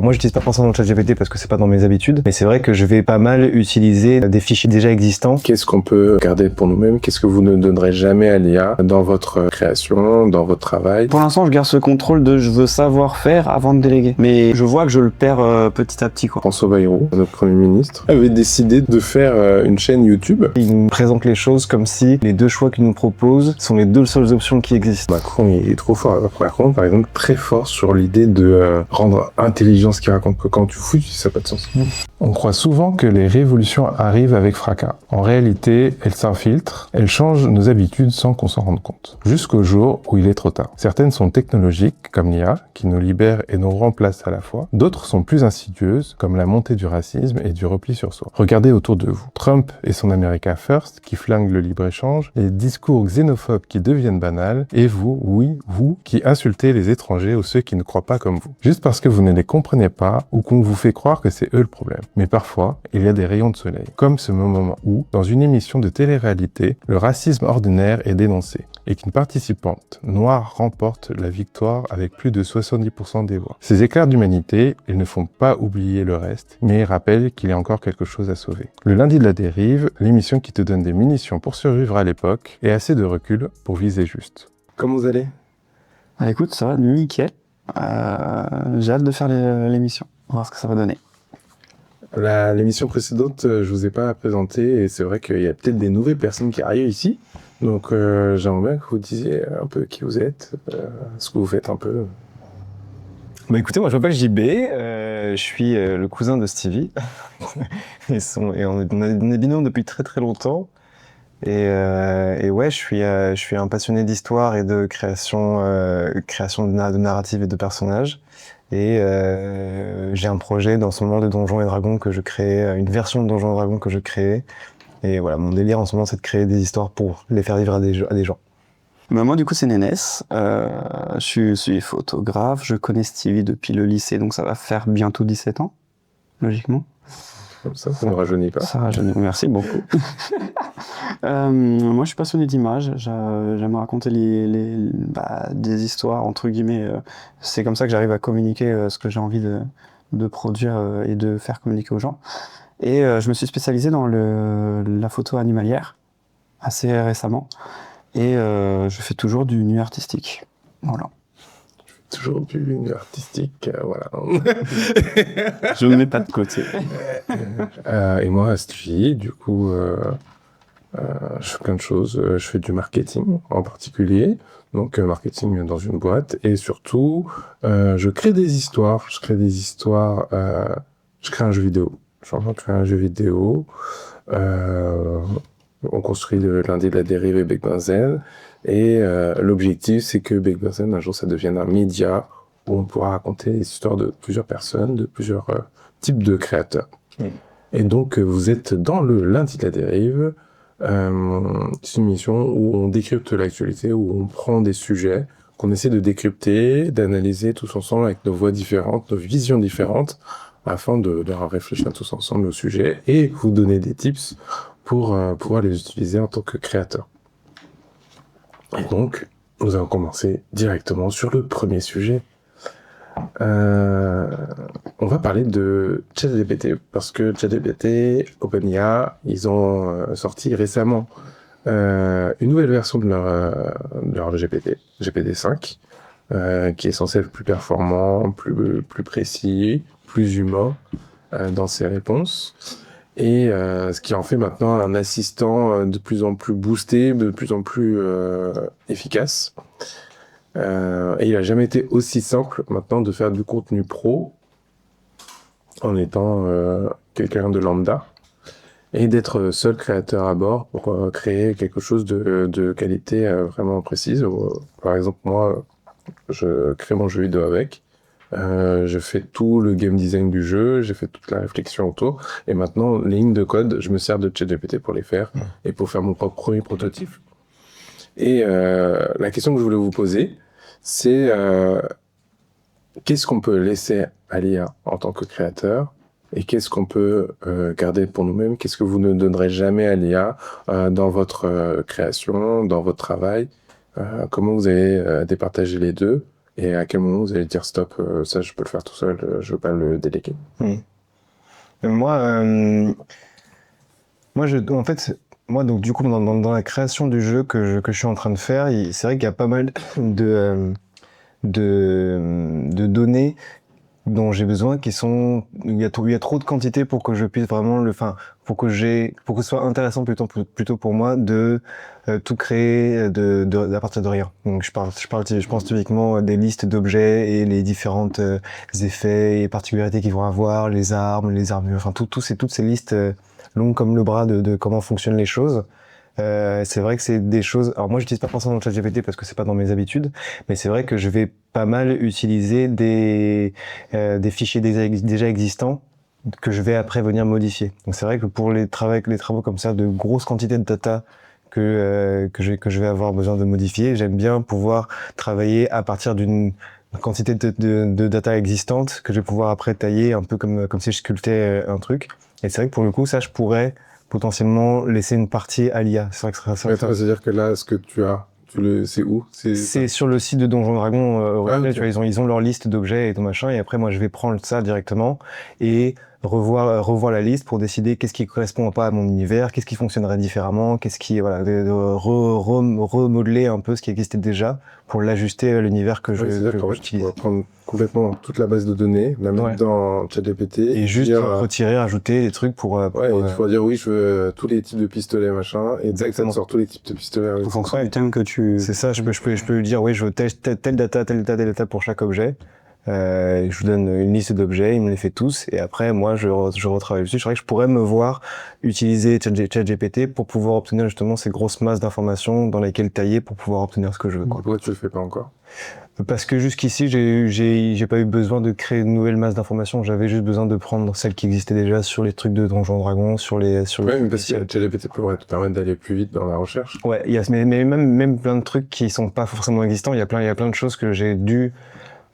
Moi, j'utilise pas forcément ChatGPT parce que c'est pas dans mes habitudes, mais c'est vrai que je vais pas mal utiliser des fichiers déjà existants. Qu'est-ce qu'on peut garder pour nous-mêmes? Qu'est-ce que vous ne donnerez jamais à l'IA dans votre création, dans votre travail? Pour l'instant, je garde ce contrôle de je veux savoir faire avant de déléguer. Mais je vois que je le perds petit à petit, quoi. François Bayrou, notre Premier ministre, avait décidé de faire une chaîne YouTube. Il nous présente les choses comme si les deux choix qu'il nous propose sont les deux seules options qui existent. Macron, il est trop fort. Macron, par exemple, très fort sur l'idée de rendre intelligent ce qu'il raconte, que quand tu fous, ça n'a pas de sens. On croit souvent que les révolutions arrivent avec fracas. En réalité, elles s'infiltrent, elles changent nos habitudes sans qu'on s'en rende compte. Jusqu'au jour où il est trop tard. Certaines sont technologiques, comme l'IA, qui nous libère et nous remplace à la fois. D'autres sont plus insidieuses, comme la montée du racisme et du repli sur soi. Regardez autour de vous. Trump et son America First, qui flinguent le libre-échange, les discours xénophobes qui deviennent banals, et vous, oui, vous, qui insultez les étrangers ou ceux qui ne croient pas comme vous. Juste parce que vous ne les comprenez pas ou qu'on vous fait croire que c'est eux le problème. Mais parfois, il y a des rayons de soleil. Comme ce moment où, dans une émission de télé-réalité, le racisme ordinaire est dénoncé et qu'une participante noire remporte la victoire avec plus de 70% des voix. Ces éclairs d'humanité, ils ne font pas oublier le reste, mais ils rappellent qu'il y a encore quelque chose à sauver. Le lundi de la dérive, l'émission qui te donne des munitions pour survivre à l'époque et assez de recul pour viser juste. Comment vous allez? Ah, écoute, ça va nickel. J'ai hâte de faire l'émission. On va voir ce que ça va donner. L'émission précédente, je vous ai pas présenté et c'est vrai qu'il y a peut-être des nouvelles personnes qui arrivent ici. Donc j'aimerais bien que vous disiez un peu qui vous êtes, ce que vous faites un peu. Bah écoutez, moi je m'appelle JB, je suis le cousin de Stevie. et on est binômes depuis très très longtemps. Et ouais, je suis un passionné d'histoire et de création de narrative et de personnages. Et j'ai un projet dans ce moment de Donjons et Dragons que je crée, une version de Donjons et Dragons que je crée. Et voilà, mon délire en ce moment, c'est de créer des histoires pour les faire vivre à des gens. Bah moi, du coup, c'est Nénès. Je suis photographe. Je connais Stevie depuis le lycée, donc ça va faire bientôt 17 ans, logiquement. Comme ça ne rajeunit pas. Ça rajeunit, merci beaucoup. Moi, je suis passionné d'images. J'aime raconter des histoires, entre guillemets. C'est comme ça que j'arrive à communiquer ce que j'ai envie de produire et de faire communiquer aux gens. Et je me suis spécialisé dans la photo animalière assez récemment. Et je fais toujours du nu artistique. Voilà. Toujours du nu artistique, voilà. Je ne mets pas de côté. Et moi, Stevie, du coup, je fais plein de choses. Je fais du marketing en particulier. Donc, marketing dans une boîte. Et surtout, je crée des histoires. Je crée un jeu vidéo. Je suis en train de créer un jeu vidéo. On construit le lundi de la dérive et Bec Benzen. Et l'objectif, c'est que Bec Benzen, un jour, ça devienne un média où on pourra raconter les histoires de plusieurs personnes, de plusieurs types de créateurs. Et donc, vous êtes dans le lundi de la dérive. C'est une émission où on décrypte l'actualité, où on prend des sujets qu'on essaie de décrypter, d'analyser tous ensemble avec nos voix différentes, nos visions différentes, afin de réfléchir tous ensemble au sujet et vous donner des tips pour pouvoir les utiliser en tant que créateur. Et donc, nous allons commencer directement sur le premier sujet. On va parler de ChatGPT, parce que ChatGPT, OpenAI, ils ont sorti récemment une nouvelle version de leur GPT, GPT-5, qui est censé être plus performant, plus précis, plus humain dans ses réponses. Et ce qui en fait maintenant un assistant de plus en plus boosté, de plus en plus efficace. Et il a jamais été aussi simple maintenant de faire du contenu pro en étant quelqu'un de lambda et d'être seul créateur à bord pour créer quelque chose de qualité vraiment précise. Par exemple, moi, je crée mon jeu vidéo avec. Je fais tout le game design du jeu, j'ai fait toute la réflexion autour, et maintenant, les lignes de code, je me sers de ChatGPT pour les faire, et pour faire mon premier prototype. Et la question que je voulais vous poser, c'est qu'est-ce qu'on peut laisser à l'IA en tant que créateur, et qu'est-ce qu'on peut garder pour nous-mêmes, qu'est-ce que vous ne donnerez jamais à l'IA dans votre création, dans votre travail, comment vous allez départager les deux, et à quel moment vous allez dire stop, ça je peux le faire tout seul, je veux pas le déléguer. Moi, en fait, moi, donc, du coup, dans la création du jeu que je suis en train de faire, c'est vrai qu'il y a pas mal de données dont j'ai besoin il y a trop de quantité pour que je puisse vraiment pour que ce soit intéressant plutôt pour moi de tout créer à partir de rien. Donc je pense typiquement des listes d'objets et les différentes effets et particularités qu'ils vont avoir, les armes, les armures, enfin toutes ces listes longues comme le bras de comment fonctionnent les choses. C'est vrai que c'est des choses. Alors moi, j'utilise pas forcément le ChatGPT parce que c'est pas dans mes habitudes, mais c'est vrai que je vais pas mal utiliser des fichiers déjà existants que je vais après venir modifier. Donc c'est vrai que pour les travaux comme ça de grosses quantités de data que je vais avoir besoin de modifier, j'aime bien pouvoir travailler à partir d'une quantité de data existante que je vais pouvoir après tailler un peu comme si je sculptais un truc. Et c'est vrai que pour le coup, ça, je pourrais potentiellement laisser une partie à l'IA. C'est vrai que ce serait ça. C'est-à-dire que là, ce que tu as, c'est où? C'est sur le site de Donjons Dragons original, ok. tu vois, ils ont leur liste d'objets et tout machin, et après moi je vais prendre ça directement et revoir la liste pour décider qu'est-ce qui correspond pas à mon univers, qu'est-ce qui fonctionnerait différemment, qu'est-ce qui voilà, de remodeler un peu ce qui existait déjà pour l'ajuster à l'univers que C'est-à-dire qu'en fait, tu j'utilise. pourrais prendre complètement toute la base de données, la mettre Ouais. dans ChatGPT Et juste dire, retirer, ajouter des trucs pour ouais, et tu pourras dire oui, je veux tous les types de pistolets, machin, et tac, ça te sort tous les types de pistolets. En fonction du thème que tu... C'est ça, je peux lui dire, oui, je veux telle data pour chaque objet. Je vous donne une liste d'objets, il me les fait tous, et après, moi, je retravaille dessus. Je dirais que je pourrais me voir utiliser ChatGPT pour pouvoir obtenir justement ces grosses masses d'informations dans lesquelles tailler pour pouvoir obtenir ce que je veux. Pourquoi tu le fais pas encore? Parce que jusqu'ici, j'ai pas eu besoin de créer une nouvelle masse d'informations. J'avais juste besoin de prendre celles qui existaient déjà sur les trucs de Donjons Dragons, Ouais, mais parce que ChatGPT pourrait te permettre d'aller plus vite dans la recherche. Ouais, mais même plein de trucs qui sont pas forcément existants. Il y a plein de choses que j'ai dû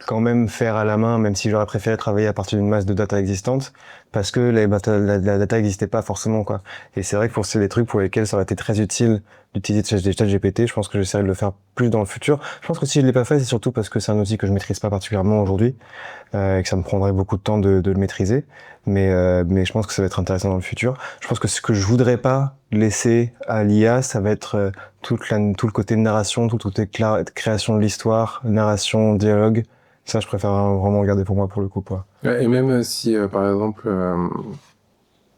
quand même faire à la main, même si j'aurais préféré travailler à partir d'une masse de data existante, parce que la data n'existait pas forcément, quoi. Et c'est vrai que c'est des trucs pour lesquels ça aurait été très utile d'utiliser ChatGPT. Je pense que j'essaierai de le faire plus dans le futur. Je pense que si je l'ai pas fait, c'est surtout parce que c'est un outil que je maîtrise pas particulièrement aujourd'hui, et que ça me prendrait beaucoup de temps de le maîtriser. Mais je pense que ça va être intéressant dans le futur. Je pense que ce que je voudrais pas laisser à l'IA, ça va être tout le côté narration, tout le côté création de l'histoire, narration, dialogue. Ça, je préfère vraiment le garder pour moi, pour le coup, quoi. Ouais, et même si, par exemple,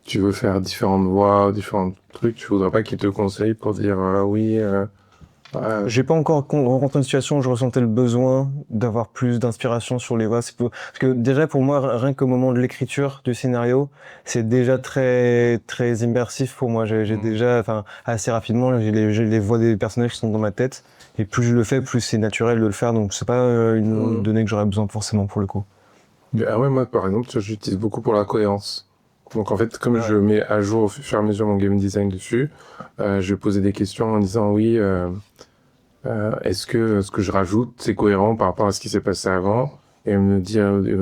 tu veux faire différentes voix, différents trucs, tu voudrais pas qu'il te conseille pour dire oui. J'ai pas encore rencontré une situation où je ressentais le besoin d'avoir plus d'inspiration sur les voix. Parce que déjà, pour moi, rien qu'au moment de l'écriture du scénario, c'est déjà très, très immersif pour moi. J'ai déjà, enfin, assez rapidement, j'ai les voix des personnages qui sont dans ma tête. Et plus je le fais, plus c'est naturel de le faire. Donc, c'est pas une donnée que j'aurais besoin forcément pour le coup. Ah ouais, moi, par exemple, tu vois, j'utilise beaucoup pour la cohérence. Donc, en fait, comme je mets à jour au fur et à mesure mon game design dessus, je vais poser des questions en disant oui, est-ce que ce que je rajoute, c'est cohérent par rapport à ce qui s'est passé avant? Et me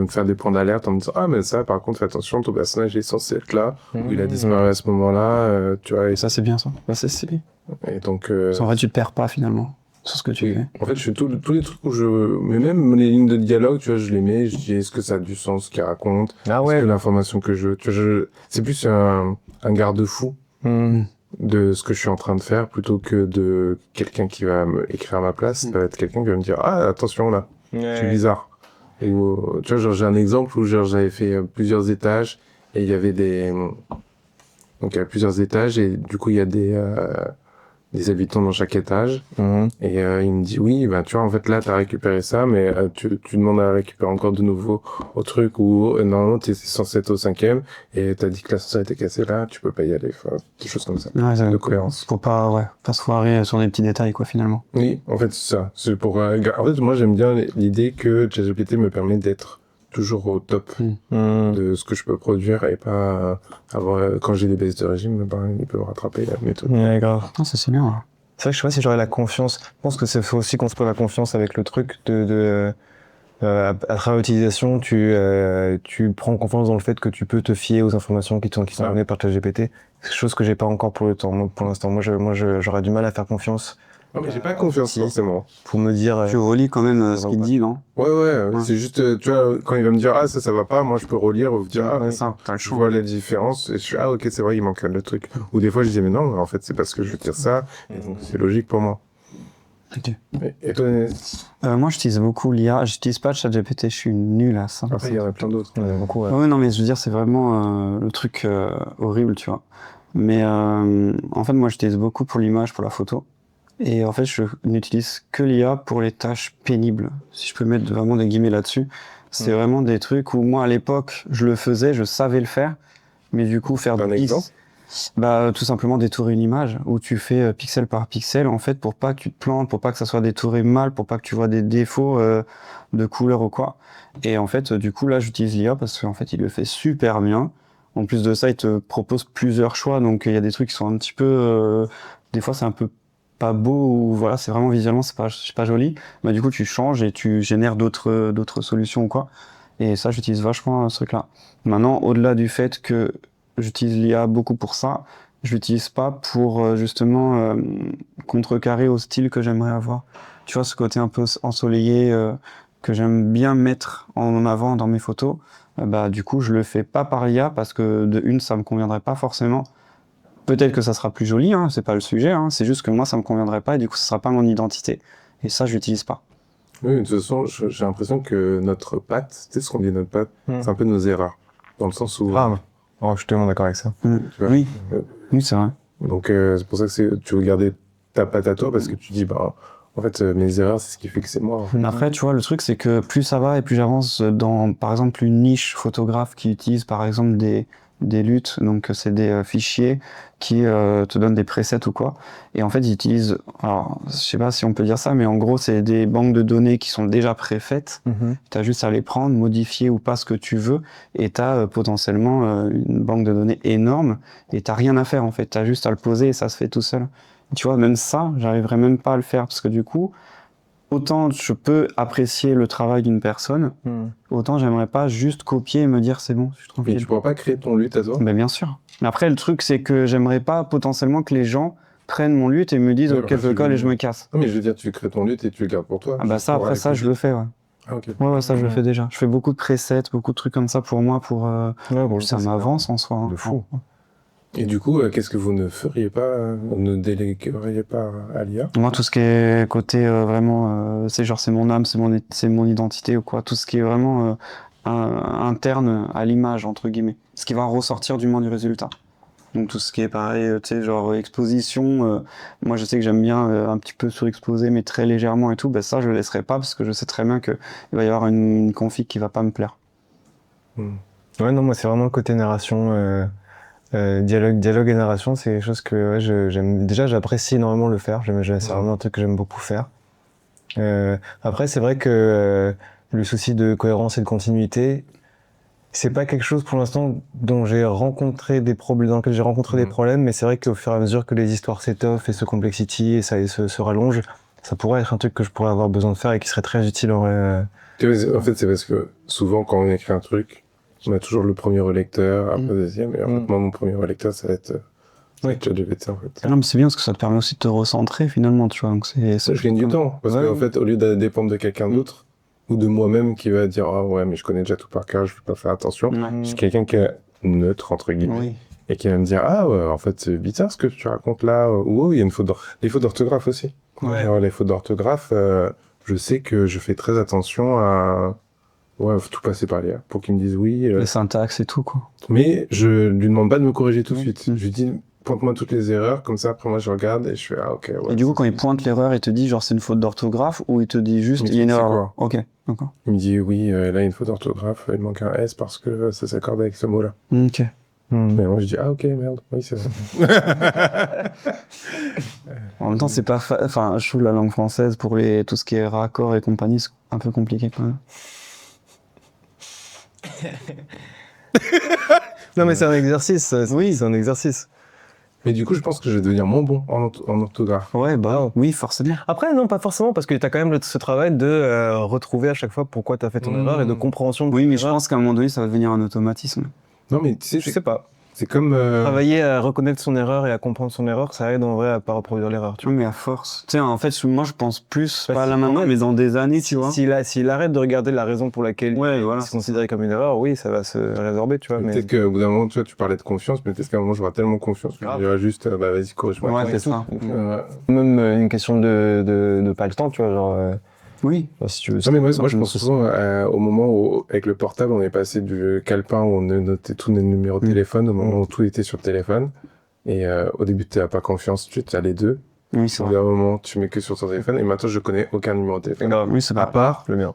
faire des points d'alerte en me disant ah, mais ça, par contre, fais attention, ton personnage est censé être là, ou il a disparu à ce moment-là, tu vois. Et ça, c'est bien, ça. Bah, c'est bien. Et donc, En fait, tu te perds pas, finalement, sur ce que tu fais. en fait, je fais tous les trucs où mais même les lignes de dialogue, tu vois, je les mets, je dis, est-ce que ça a du sens, ce qu'il raconte? Ah Est-ce ouais. que l'information que tu vois, c'est plus un garde-fou de ce que je suis en train de faire plutôt que de quelqu'un qui va me écrire à ma place. Ça va être quelqu'un qui va me dire, ah, attention, là, c'est bizarre. Et tu vois, genre, j'ai un exemple où, genre, j'avais fait plusieurs étages et il y avait donc, il y a plusieurs étages et du coup, il y a des habitants dans chaque étage. Et il me dit oui, ben tu vois, en fait là t'as récupéré ça, mais tu demandes à récupérer encore de nouveau au truc où normalement t'es censé être au 5e et t'as dit que l'ascenseur était cassé là, tu peux pas y aller, enfin des choses comme ça. Ouais, De cohérence. Faut pas se foirer sur des petits détails, quoi, finalement. Oui, en fait c'est ça. C'est pour. En fait, moi j'aime bien l'idée que ChatGPT me permet d'être toujours au top de ce que je peux produire et pas avoir quand j'ai des baisses de régime, ben, il peut me rattraper la méthode. Ouais, grave. Ah, ça, c'est bien, ouais. C'est vrai que je sais pas si j'aurais la confiance. Je pense que c'est faut aussi construire la confiance avec le truc à travers l'utilisation, tu prends confiance dans le fait que tu peux te fier aux informations qui sont données par ChatGPT. C'est quelque chose que j'ai pas encore pour le temps. Pour l'instant, moi, j'aurais du mal à faire confiance Non, mais j'ai pas confiance Si. forcément. pour me dire. Tu relis quand même ce va qu'il pas. dit, non? Ouais, c'est juste, tu vois, quand il va me dire, ah, ça va pas, moi, je peux relire ou dire, ah, Ouais, ça, t'as le je choix. vois la différence, et je suis, ah, ok, c'est vrai, il manque le truc. Ou des fois, je dis, mais non, en fait, c'est parce que je veux dire ça, et donc c'est logique pour moi. Ok. Et toi, Moi, j'utilise beaucoup l'IA. J'utilise pas ChatGPT, je suis nul à ça. après, il y en a plein d'autres. Il y en a beaucoup, ouais. Ouais, non, mais je veux dire, c'est vraiment le truc horrible, tu vois. Mais en fait, moi, j'utilise beaucoup pour l'image, pour la photo. Et en fait, je n'utilise que l'IA pour les tâches pénibles. Si je peux mettre vraiment des guillemets là-dessus. C'est vraiment des trucs où moi, à l'époque, je le faisais, je savais le faire. Mais du coup, faire Un exemple bah, tout simplement détourer une image où tu fais pixel par pixel, en fait, pour pas que tu te plantes, pour pas que ça soit détouré mal, pour pas que tu vois des défauts de couleur ou quoi. Et en fait, du coup, là, j'utilise l'IA parce qu'en fait, il le fait super bien. En plus de ça, il te propose plusieurs choix, donc il y a des trucs qui sont un petit peu, des fois, c'est un peu pas beau ou voilà, c'est vraiment visuellement, c'est pas joli. Bah, du coup, tu changes et tu génères d'autres solutions ou quoi. Et ça, j'utilise vachement ce truc-là. Maintenant, au-delà du fait que j'utilise l'IA beaucoup pour ça, je l'utilise pas pour justement contrecarrer au style que j'aimerais avoir. Tu vois, ce côté un peu ensoleillé que j'aime bien mettre en avant dans mes photos. Bah, du coup, je le fais pas par l'IA parce que de une, ça me conviendrait pas forcément. Peut-être que ça sera plus joli, hein, c'est pas le sujet, hein, c'est juste que moi, ça me conviendrait pas et du coup, ça sera pas mon identité. Et ça, je l'utilise pas. Oui, de toute façon, j'ai l'impression que notre patte, tu sais ce qu'on dit notre patte, c'est un peu nos erreurs. Dans le sens où. Grave. Oh, je suis tellement d'accord avec ça. Tu vois, Oui, euh, oui, c'est vrai. Donc, c'est pour ça que tu veux garder ta patte à toi, parce que tu dis, bah, en fait, mes erreurs, c'est ce qui fait que c'est moi. Après, tu vois, le truc, c'est que plus ça va et plus j'avance dans, par exemple, une niche photographe qui utilise, par exemple, des luttes, donc c'est des fichiers qui te donnent des presets ou quoi. Et en fait, ils utilisent, alors, je sais pas si on peut dire ça, mais en gros, c'est des banques de données qui sont déjà préfaites. Tu as juste à les prendre, modifier ou pas ce que tu veux, et tu as potentiellement une banque de données énorme, et tu rien à faire, en fait. Tu as juste à le poser et ça se fait tout seul. Tu vois, même ça, j'arriverais même pas à le faire, parce que du coup, autant je peux apprécier le travail d'une personne, autant j'aimerais pas juste copier et me dire c'est bon, je suis Mais tranquille. tu pourras pas créer ton lutte à toi. Ben bien sûr. Mais après, le truc, c'est que j'aimerais pas potentiellement que les gens prennent mon lutte et me disent Ouais, ok, alors, je le tu colle veux- et je me casse. Non, mais je veux dire, tu crées ton lutte et tu le gardes pour toi. Ah bah ça, Pour après avec ça, le- je le fais, ouais. Ah, ok. Ouais, ça, je le fais déjà. Je fais beaucoup de presets, beaucoup de trucs comme ça pour moi, pour ça m'avance en soi. Hein. De fou. Et du coup, qu'est-ce que vous ne feriez pas, ne délégueriez pas à l'IA? Moi, tout ce qui est côté vraiment, c'est genre c'est mon âme, c'est mon identité ou quoi. Tout ce qui est vraiment interne à l'image entre guillemets, ce qui va ressortir du moins du résultat. Donc tout ce qui est pareil, tu sais, genre exposition. Moi, je sais que j'aime bien un petit peu surexposer, mais très légèrement et tout. Ben ça, je le laisserai pas parce que je sais très bien que il va y avoir une config qui va pas me plaire. Ouais, non, moi, c'est vraiment le côté narration. Dialogue et narration, c'est quelque chose que ouais, j'aime. Déjà, j'apprécie énormément le faire. C'est vraiment un truc que j'aime beaucoup faire. Après, c'est vrai que le souci de cohérence et de continuité, c'est pas quelque chose pour l'instant dont j'ai rencontré des problèmes, dans lequel j'ai rencontré des problèmes, mais c'est vrai qu'au fur et à mesure que les histoires s'étoffent et se complexifient et ça se rallongent, ça pourrait être un truc que je pourrais avoir besoin de faire et qui serait très utile en vrai. Tu vois, en fait, c'est parce que souvent, quand on écrit un truc, on a toujours le premier relecteur, après le deuxième, et en fait, moi, mon premier relecteur, ça va être ChatGPT, en fait. Non, mais c'est bien parce que ça te permet aussi de te recentrer finalement, tu vois. Donc Ça, je gagne du temps, parce qu'en fait, au lieu de dépendre de quelqu'un d'autre, ou de moi-même qui va dire, ah ouais, mais je connais déjà tout par cœur, je vais pas faire attention. Ouais. Je suis quelqu'un qui est neutre, entre guillemets. Oui. Et qui va me dire, ah ouais, en fait, c'est bizarre ce que tu racontes là, ou oh, il y a une faute les fautes d'orthographe aussi. Ouais. Alors, les fautes d'orthographe, je sais que je fais très attention à, ouais, faut tout passer par l'IA pour qu'il me dise oui. Les syntaxes et tout, quoi. Mais je lui demande pas de me corriger tout de Oui. suite. Je lui dis, pointe-moi toutes les erreurs, comme ça, après moi, je regarde et je fais, ah ok, ouais. Et du coup, quand il pointe l'erreur, il te dit genre c'est une faute d'orthographe ou il te dit juste Il me il y a une dit, c'est erreur. quoi Ok, d'accord. Il me dit, oui, là, il y a une faute d'orthographe, il manque un S parce que ça s'accorde avec ce mot-là. Ok. Mais moi, je dis, ah ok, merde, oui, c'est vrai. En même temps, c'est pas, enfin, je trouve la langue française pour tout ce qui est raccord et compagnie, c'est un peu compliqué quand même. Non, mais c'est un exercice. Oui. C'est un exercice. Mais du coup, je pense que je vais devenir moins bon en orthographe. Ouais, bah oui, forcément. Après, non, pas forcément, parce que t'as quand même ce travail de retrouver à chaque fois pourquoi t'as fait ton erreur et de compréhension de Oui, mais ton je erreur. pense qu'à un moment donné, ça va devenir un automatisme. Non, mais tu sais, Je sais pas. C'est comme... Travailler à reconnaître son erreur et à comprendre son erreur, ça aide en vrai à pas reproduire l'erreur, tu vois. Mais à force. Tu sais, en fait, moi, je pense plus, Bah, pas si- là maintenant, mais dans des années, tu vois. S'il arrête de regarder la raison pour laquelle Ouais, voilà. c'est considéré comme une erreur, oui, ça va se résorber, tu vois. Mais Peut-être qu'au bout d'un moment, tu vois, tu parlais de confiance, mais peut-être qu'à un moment, j'aurai tellement confiance que je Grave. dirais juste, bah vas-y, corrige-moi. Ouais, tout. c'est ça. même une question de pas le temps, tu vois, genre, Oui. si tu veux. Non, mais moi je Simplement, pense c'est souvent au moment où, avec le portable, on est passé du calepin où on notait tous nos numéros de téléphone au moment où tout était sur le téléphone. Et au début, tu n'as pas confiance, tu as les deux. Oui, c'est Au bout vrai. d'un moment, tu mets que sur ton téléphone. Et maintenant, je connais aucun numéro de téléphone. Grave. Oui, c'est À vrai. part, Le mien.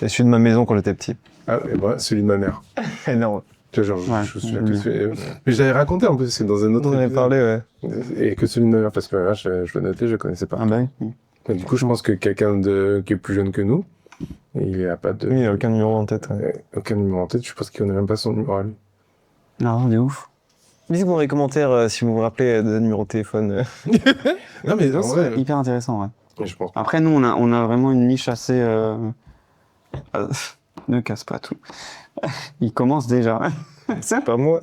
Et celui de ma maison quand j'étais petit. ah, et moi, celui de ma mère. Énorme. Tu vois, genre, Ouais, je me souviens le que mien. mais j'avais raconté en plus, c'est dans un autre On en avait épisode. parlé, ouais. Et que celui de ma mère, parce que ma mère, je le notais, je connaissais pas. Ah bah oui. Mais du coup, je pense que quelqu'un qui est plus jeune que nous, il a pas de... Oui, il n'y a aucun numéro en tête. Ouais. aucun numéro en tête, je pense qu'il n'a même pas son numéro à lui. Non, de ouf. Dites-moi dans les commentaires si vous vous rappelez de numéro de téléphone. Non, mais en vrai, C'est hyper intéressant, ouais. je pense. Après, nous, on a vraiment une niche assez... Ne casse pas tout. Il commence déjà. C'est pas moi.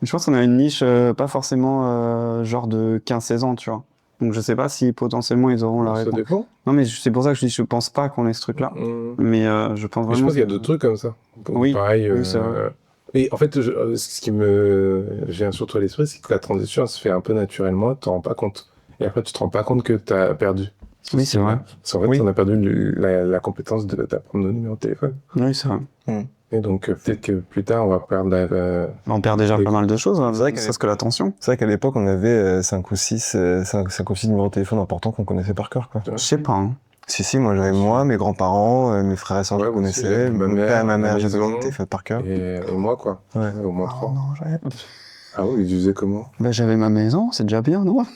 Je pense qu'on a une niche pas forcément genre de 15-16 ans, tu vois. Donc je sais pas si potentiellement ils auront la Ça réponse. dépend. Non mais c'est pour ça que je dis je pense pas qu'on ait ce truc-là. Mais je pense Mais je vraiment... pense qu'il y a d'autres trucs comme ça. Oui, Pareil. oui, c'est vrai. Et en fait, ce qui me vient surtout à l'esprit, c'est que la transition, elle se fait un peu naturellement, tu t'en rends pas compte. Et après, tu te rends pas compte que tu as perdu. Oui, c'est vrai. Parce qu'en fait, Oui. on a perdu la compétence d'apprendre nos numéros de téléphone. Oui, c'est vrai. Et donc, peut-être que plus tard, on va perdre On perd déjà Oui. pas mal de choses, hein, C'est vrai ne qu'elle serait-ce que l'attention. C'est vrai qu'à l'époque, on avait 5 ou 6 numéros de téléphone importants qu'on connaissait par cœur, quoi. Je sais pas. Hein. Si, moi j'avais moi, mes grands-parents, mes frères et sœurs, Ouais, je moi aussi, connaissais, j'avais ma mon mère, père et ma ma mère, j'avais maison. le téléphone par cœur. et moi, quoi. Ouais. Au moins 3. non, Ah oui, tu faisais comment? bah, j'avais ma maison, c'est déjà bien, non?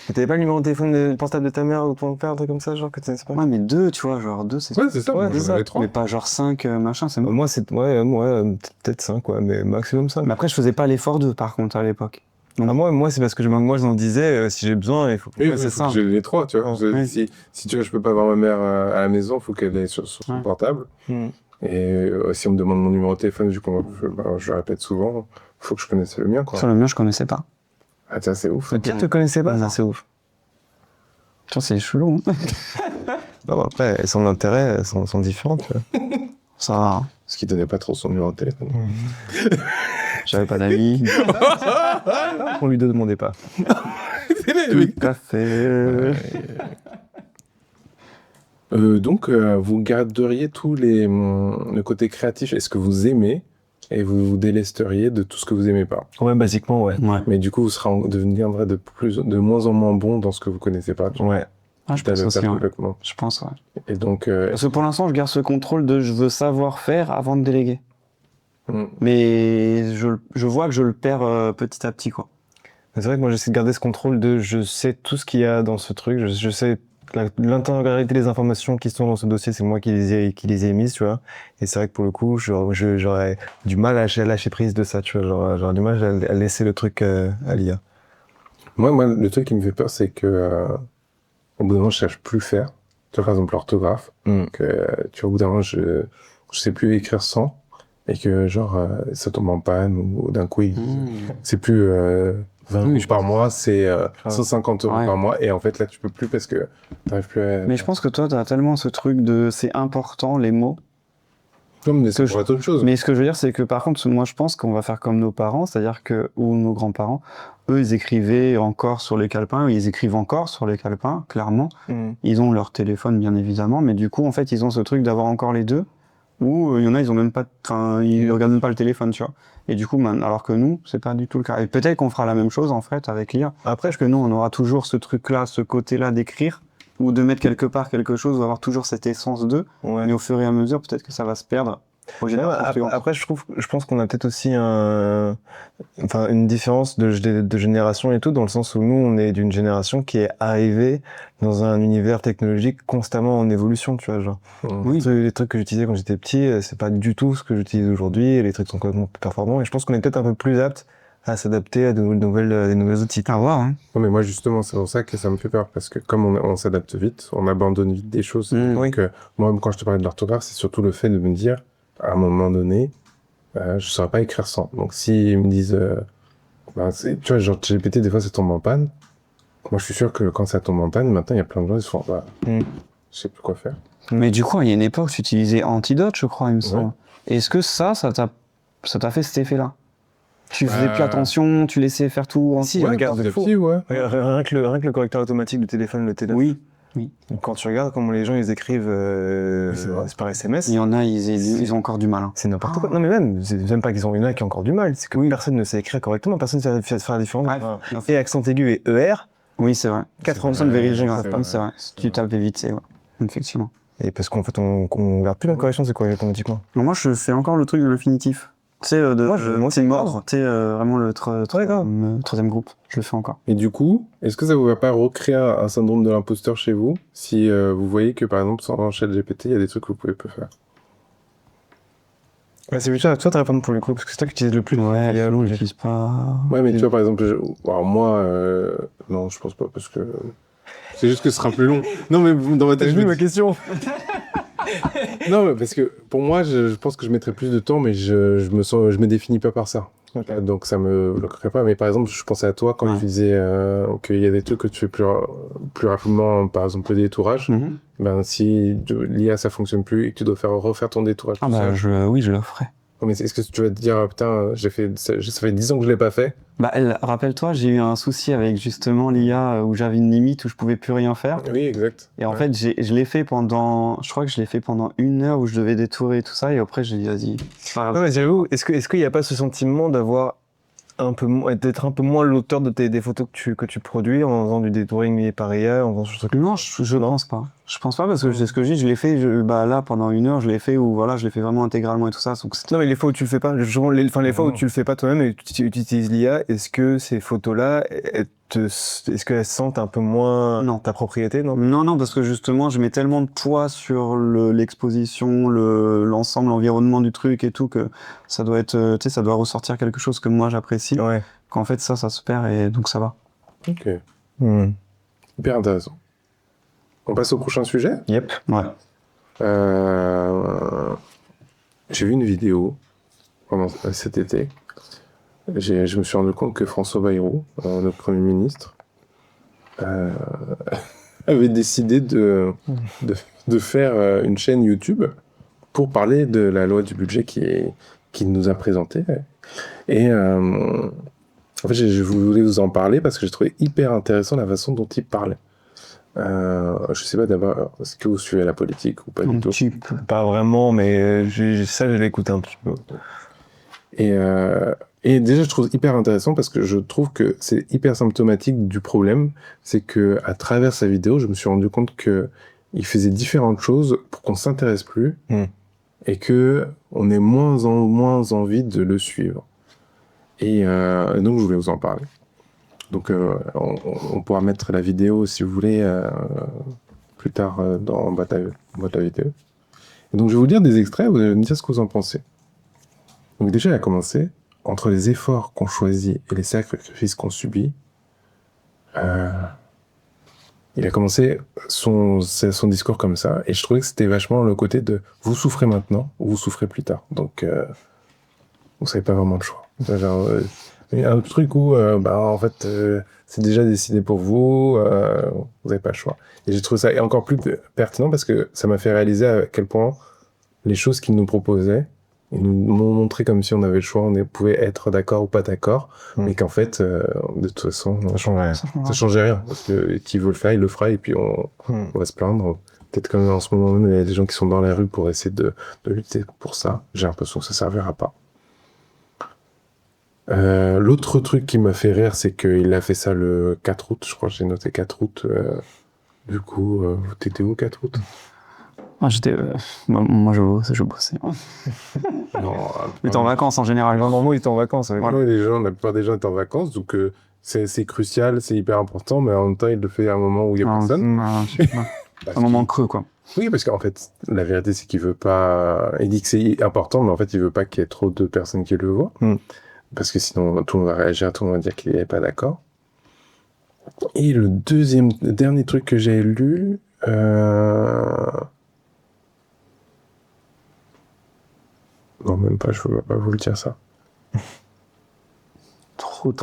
Et t'avais pas le numéro de téléphone portable de ta mère ou de ton père, un truc comme ça, genre que tu connaissais pas? Ouais, mais 2, tu vois, genre 2, c'est... Ouais, c'est ça. Ouais, moi, c'est j'en ça. avais 3. Mais pas genre 5, machin, c'est bon. Moi, peut-être 5, quoi, mais maximum 5. Mais après, je faisais pas l'effort de, par contre, à l'époque. Ah, moi c'est parce que moi, j'en disais, si j'ai besoin, il faut que... Oui, Ouais, c'est ça. j'ai les 3, tu vois. Oui. Si tu vois, je peux pas avoir ma mère à la maison, il faut qu'elle ait sur son Ouais. portable. Hmm. Et si on me demande mon numéro de téléphone, vu qu'on je le répète souvent, il faut que je connaisse le mien, quoi. Sur le mien, je connaissais pas. Ah tiens, c'est ouf. Le pire, tu connaissais pas? Ouais. Ça, c'est ouf. Tu vois, c'est chelou. Hein. Non, bah, après, son intérêt, elles sont différentes, tu vois. Ça va. Parce qu'il donnait pas trop son numéro de téléphone. J'avais pas d'amis. On lui demandait pas. Tout à fait. Donc, vous garderiez tous le côté créatif. Est-ce que vous aimez et vous vous délesteriez de tout ce que vous aimez pas. Ouais, basiquement, ouais. Ouais. Mais du coup, vous deviendrez de moins en moins bon dans ce que vous connaissez pas. Ouais. Ah, je T'as pense le aussi, tas ouais. complètement. Je pense, ouais. Et donc, Parce que pour l'instant, je garde ce contrôle de je veux savoir faire avant de déléguer. Mais je vois que je le perds petit à petit, quoi. C'est vrai que moi, j'essaie de garder ce contrôle de je sais tout ce qu'il y a dans ce truc, je sais l'intégralité des informations qui sont dans ce dossier, c'est moi qui les ai émises, tu vois. Et c'est vrai que pour le coup, j'aurais du mal à lâcher prise de ça, tu vois. J'aurais du mal à laisser le truc à l'IA. moi, le truc qui me fait peur, c'est que au bout d'un moment, je cherche plus faire. Tu vois, par exemple, l'orthographe. Que tu vois, au bout d'un moment, je sais plus écrire sans. Et que, genre, ça tombe en panne ou d'un coup, c'est plus 20 euros par mois, c'est 150 euros par mois. Et en fait, là, tu peux plus parce que t'arrives plus à... Mais je pense que toi, t'as tellement ce truc de c'est important, les mots. Non, mais c'est pour autre chose. Mais ce que je veux dire, c'est que par contre, moi, je pense qu'on va faire comme nos parents, c'est-à-dire que, ou nos grands-parents, eux, ils écrivaient encore sur les calepins, ils écrivent encore sur les calepins, clairement. Ils ont leur téléphone, bien évidemment, mais du coup, en fait, ils ont ce truc d'avoir encore les deux, où il y en a, ils ont même pas, enfin, ils regardent même pas le téléphone, tu vois. Et du coup, alors que nous, c'est pas du tout le cas. Et peut-être qu'on fera la même chose, en fait, avec l'IA. Après, parce que nous, on aura toujours ce truc-là, ce côté-là d'écrire, ou de mettre quelque part quelque chose, ou avoir toujours cette essence d'eux. Ouais. Mais au fur et à mesure, peut-être que ça va se perdre. Après, je pense qu'on a peut-être aussi une différence de génération et tout, dans le sens où nous, on est d'une génération qui est arrivée dans un univers technologique constamment en évolution, tu vois, genre. Oui. Les trucs que j'utilisais quand j'étais petit, c'est pas du tout ce que j'utilise aujourd'hui, et les trucs sont complètement plus performants, et je pense qu'on est peut-être un peu plus apte à s'adapter à des nouvelles outils. À voir, hein. Non, mais moi, justement, c'est pour ça que ça me fait peur, parce que comme on s'adapte vite, on abandonne vite des choses. Donc, moi, quand je te parlais de l'orthographe, c'est surtout le fait de me dire, à un moment donné, je saurais pas écrire sans. Donc s'ils me disent, tu vois, genre GPT, des fois ça tombe en panne. Moi je suis sûr que quand ça tombe en panne, maintenant il y a plein de gens qui se font, je sais plus quoi faire. Mais du coup, il y a une époque, tu utilisais Antidote, je crois, il me semble. Est-ce que ça t'a fait cet effet-là? Tu faisais plus attention, tu laissais faire tout. Si, regarde, petit à petit, ouais. Rien que le correcteur automatique du téléphone, le téléphone. Oui. Quand tu regardes comment les gens ils écrivent c'est vrai. par SMS, Il y en a, ils ont encore du mal. Hein. c'est n'importe quoi. Non mais c'est même pas qu'ils ont une qui ont encore du mal, c'est que personne ne sait écrire correctement, personne ne sait faire la différence. Et accent aigu et ER. Oui, c'est vrai. 80 personnes vérifient. c'est vrai. Tu tapes vite, c'est effectivement. Et parce qu'en fait on regarde plus la correction, c'est corrigé automatiquement. Donc moi, je fais encore le truc de l'infinitif. Tu sais, moi c'est mort. Tu sais, vraiment le troisième groupe. Je le fais encore. Et du coup, est-ce que ça vous va pas recréer un syndrome de l'imposteur chez vous si vous voyez que par exemple sans ChatGPT, il y a des trucs que vous pouvez pas faire? Ouais, c'est toi de répondre pour le coup, parce que c'est toi qui utilises le plus. Ouais, je l'utilise pas. Ouais, mais tu vois, par exemple, alors moi, non, je pense pas, parce que c'est juste que ce sera plus long. Non, mais dans ma tête, T'as vu ma question? Non, mais parce que pour moi, je pense que je mettrais plus de temps, mais je me définis pas par ça. Okay. Donc ça me bloquerait pas. Mais par exemple, je pensais à toi quand tu disais qu'il y a des trucs que tu fais plus rapidement, par exemple le détourage. Ben si l'IA ça fonctionne plus et que tu dois refaire ton détourage. Ah bah oui, je le ferai. Mais est-ce que tu vas te dire putain, ça fait 10 ans que je l'ai pas fait? Bah rappelle-toi, j'ai eu un souci avec justement l'IA où j'avais une limite où je pouvais plus rien faire. Oui, exact. Et en fait, je l'ai fait je crois que je l'ai fait pendant 1 heure où je devais détourer et tout ça. Et après, j'ai dit vas-y. Non, mais j'avoue, est-ce qu'il n'y a pas ce sentiment d'avoir d'être un peu moins l'auteur des photos que tu produis en faisant du détouring par IA, en faisant ce truc? Non, je pense pas. Je pense pas parce que c'est ce que je dis, je l'ai fait, là, pendant 1 heure, je l'ai fait où, voilà, je l'ai fait vraiment intégralement et tout ça. Donc non, mais les fois où tu le fais pas, les fois où tu le fais pas toi-même et tu utilises l'IA, est-ce que ces photos-là, est-ce qu'elles sentent un peu moins ta propriété, non? Non, parce que justement, je mets tellement de poids sur l'exposition, l'ensemble, l'environnement du truc et tout, que ça doit être, tu sais, ça doit ressortir quelque chose que moi j'apprécie. Ouais. Qu'en fait, ça se perd et donc ça va. Ok. Hyper intéressant. On passe au prochain sujet? Yep. Ouais. J'ai vu une vidéo pendant cet été. Je me suis rendu compte que François Bayrou, notre Premier ministre, avait décidé de faire une chaîne YouTube pour parler de la loi du budget qu'il nous a présentée. Et en fait, je voulais vous en parler parce que j'ai trouvé hyper intéressant la façon dont il parlait. Je sais pas d'abord, est-ce que vous suivez la politique ou pas du tout? Pas vraiment, mais ça, je l'ai écouté un petit peu. Et déjà, je trouve hyper intéressant parce que je trouve que c'est hyper symptomatique du problème. C'est que à travers sa vidéo, je me suis rendu compte que il faisait différentes choses pour qu'on s'intéresse plus et que on ait moins envie de le suivre. Et donc, je voulais vous en parler. Donc, on pourra mettre la vidéo, si vous voulez, plus tard dans boîte à vidéo. Et donc, je vais vous lire des extraits, vous allez me dire ce que vous en pensez. Donc déjà, il a commencé, entre les efforts qu'on choisit et les sacrifices qu'on subit, il a commencé son discours comme ça, et je trouvais que c'était vachement le côté de « vous souffrez maintenant, ou vous souffrez plus tard ». Donc, vous n'avez pas vraiment le choix. Genre, un truc où, en fait, c'est déjà décidé pour vous, vous n'avez pas le choix. Et j'ai trouvé ça encore plus pertinent parce que ça m'a fait réaliser à quel point les choses qu'il nous proposait, ils nous montraient comme si on avait le choix, on pouvait être d'accord ou pas d'accord, mais qu'en fait, de toute façon, ça changeait rien. Parce que qui veut le faire, il le fera, et puis on va se plaindre. Peut-être comme en ce moment même, il y a des gens qui sont dans la rue pour essayer de lutter pour ça. J'ai l'impression que ça servira pas. L'autre truc qui m'a fait rire, c'est qu'il a fait ça le 4 août, je crois que j'ai noté 4 août. Du coup, t'étais où 4 août? Moi, je bossais. Non, il était en vacances en général. Normalement, il était en vacances. Voilà, la plupart des gens étaient en vacances, donc c'est crucial, c'est hyper important, mais en même temps, il le fait à un moment où il y a personne. Un moment creux, quoi. Oui, parce qu'en fait, la vérité, c'est qu'il veut pas. Il dit que c'est important, mais en fait, il veut pas qu'il y ait trop de personnes qui le voient. Parce que sinon, tout le monde va réagir, tout le monde va dire qu'il n'est pas d'accord. Et le dernier truc que j'ai lu, Non, même pas, je ne peux pas vous le dire ça. Trop.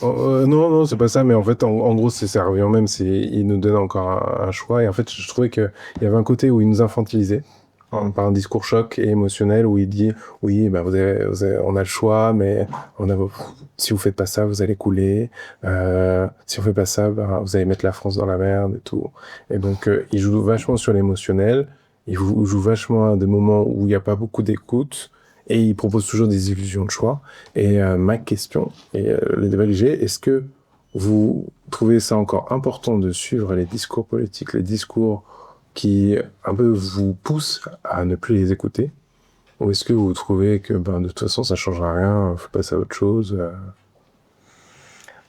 Non, c'est pas ça, mais en fait, en gros, ça revient au même, il nous donne encore un choix, et en fait, je trouvais qu'il y avait un côté où il nous infantilisait, par un discours choc et émotionnel, où il dit, oui, ben, on a le choix, mais si vous faites pas ça, vous allez couler, si on fait pas ça, ben, vous allez mettre la France dans la merde, et tout. Et donc, il joue vachement sur l'émotionnel, il joue vachement à des moments où il n'y a pas beaucoup d'écoute, et il propose toujours des illusions de choix. Et ma question, et le débat que j'ai, est-ce que vous trouvez ça encore important de suivre les discours politiques, les discours qui un peu vous poussent à ne plus les écouter? Ou est-ce que vous trouvez que de toute façon ça changera rien, faut passer à autre chose?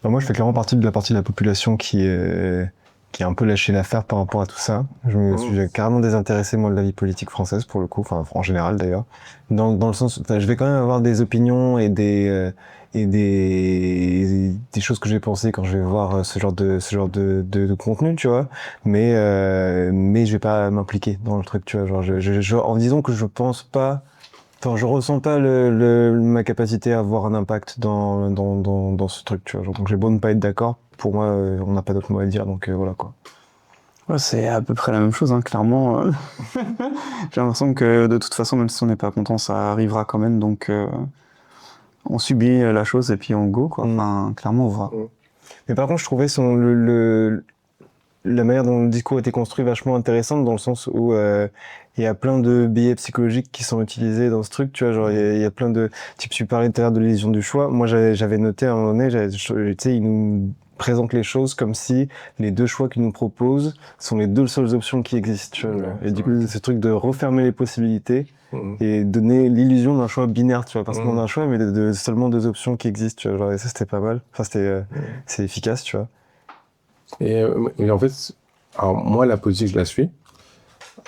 Moi, je fais clairement partie de la population qui a un peu lâché l'affaire par rapport à tout ça. Je me suis carrément désintéressé, moi, de la vie politique française, pour le coup, enfin, en général, d'ailleurs. Dans le sens, je vais quand même avoir des opinions et des choses que je vais penser quand je vais voir ce genre de contenu, tu vois. Mais je vais pas m'impliquer dans le truc, tu vois. Genre, en disant que je pense pas, enfin, je ressens pas ma capacité à avoir un impact dans ce truc, tu vois. Genre, donc j'ai beau ne pas être d'accord, pour moi, on n'a pas d'autre mot à dire, donc voilà, quoi. Ouais, c'est à peu près la même chose, hein, clairement. J'ai l'impression que de toute façon, même si on n'est pas content, ça arrivera quand même, donc on subit la chose et puis on go, quoi. Enfin, clairement, on va. Mais par contre, je trouvais la manière dont le discours était construit vachement intéressante, dans le sens où il y a plein de biais psychologiques qui sont utilisés dans ce truc, tu vois. Genre, il y a plein de... Tu parlais tout à l'heure de l'illusion du choix. Moi, j'avais noté à un moment donné, tu sais, il nous présente les choses comme si les deux choix qu'il nous propose sont les deux seules options qui existent, tu vois. Et du coup, ce truc de refermer les possibilités et donner l'illusion d'un choix binaire, tu vois. Pas seulement d'un choix, mais de seulement deux options qui existent, tu vois. Genre, et ça, c'était pas mal. Enfin, c'est efficace, tu vois. Et en fait, alors moi, la politique, je la suis.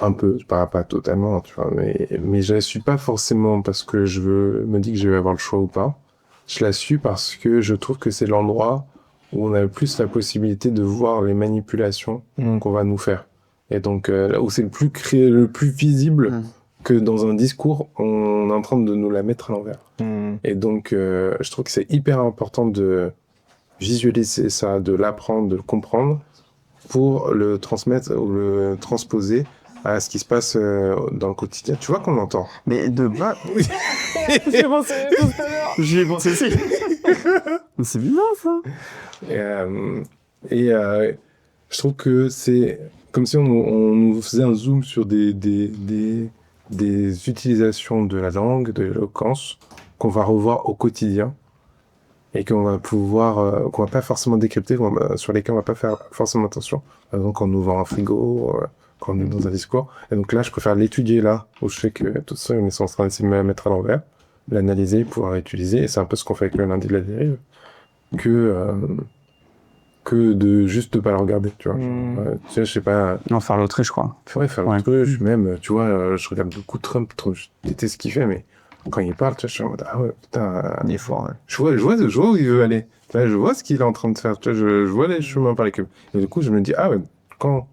Un peu, pas totalement, tu vois, mais je la suis pas forcément parce que je me dis que je vais avoir le choix ou pas. Je la suis parce que je trouve que c'est l'endroit où on a le plus la possibilité de voir les manipulations qu'on va nous faire. Et donc, là où c'est le plus visible que dans un discours, on est en train de nous la mettre à l'envers. Et donc, je trouve que c'est hyper important de visualiser ça, de l'apprendre, de le comprendre pour le transmettre ou le transposer à ce qui se passe dans le quotidien. Tu vois qu'on l'entend. Mais de bas... J'y ai pensé tout à l'heure. J'y ai pensé aussi. C'est bizarre, ça. Je trouve que c'est comme si on nous faisait un zoom sur des utilisations de la langue, de l'éloquence, qu'on va revoir au quotidien et qu'on va pouvoir, qu'on va pas forcément décrypter, sur lesquels on va pas faire forcément attention. Par exemple, quand on nous vend un frigo, quand on est dans un discours. Et donc là, je préfère l'étudier là, où je sais que tout ça, on est en train de se mettre à l'envers, l'analyser, pouvoir l'utiliser. Et c'est un peu ce qu'on fait avec le lundi de la dérive, que de juste pas le regarder, tu vois. Tu sais, je sais pas. Non, faire l'autruche, quoi. Ouais, faire l'autruche, même, tu vois, je regarde beaucoup Trump, je déteste ce qu'il fait, mais quand il parle, tu vois, je suis en mode, ah ouais, putain. Il est fort, ouais. Je vois où il veut aller. Là, je vois ce qu'il est en train de faire, tu vois, je vois les chemins par lesquels. Et du coup, je me dis, ah ouais, quand